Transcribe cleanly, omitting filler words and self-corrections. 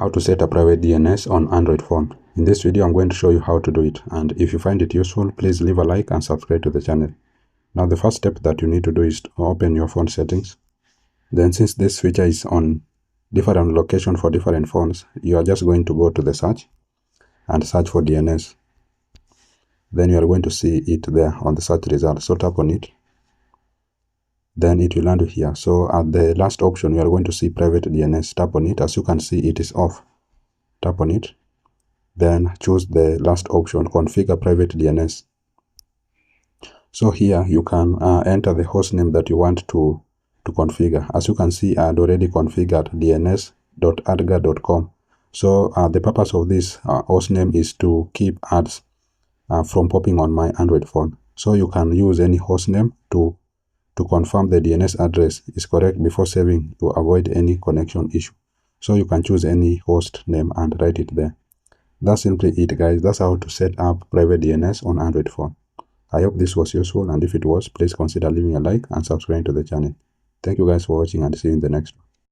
How to set a private DNS on Android phone. In this video, I'm going to show you how to do it, and if you find it useful, please leave a like and subscribe to the channel. Now the first step that you need to do is to open your phone settings. Then since this feature is on different location for different phones, you are just going to go to the search and search for DNS. Then you are going to see it there on the search result, so tap on it. Then it will land here. So at the last option, you are going to see private DNS. Tap on it. As you can see, it is off. Tap on it. Then choose the last option, configure private DNS. So here you can enter the host name that you want to configure. As you can see, I had already configured dns.adgar.com. So the purpose of this host name is to keep ads from popping on my Android phone. So you can use any host name to confirm the DNS address is correct before saving to avoid any connection issue. So you can choose any host name and write it there. That's simply it, guys. That's how to set up private DNS on Android phone. I hope this was useful, and if it was, please consider leaving a like and subscribing to the channel. Thank you guys for watching, and see you in the next one.